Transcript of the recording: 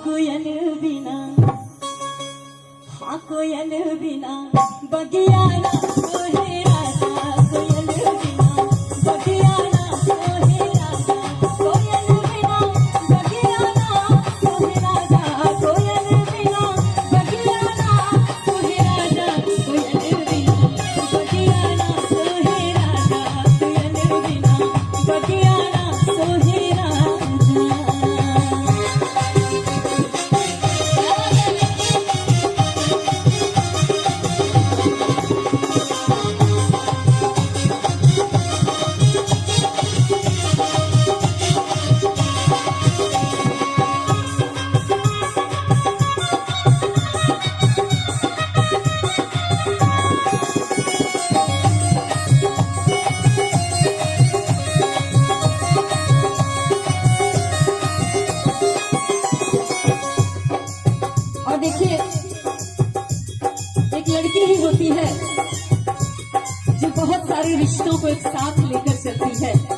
कोयल बिना, हाँ कोयल बिना बगिया ना सोहे राजा, कोयल बिना बगिया ना सोहे राजा, कोयल बिना बगिया ना सोहे राजा, कोयल बिना बगिया ना सोहे राजा, कोयल बिना बगिया ना सोहे राजा, कोयल बिना बगिया ना सोहे राजा। और देखिए, एक लड़की ही होती है जो बहुत सारे रिश्तों को एक साथ लेकर चलती है।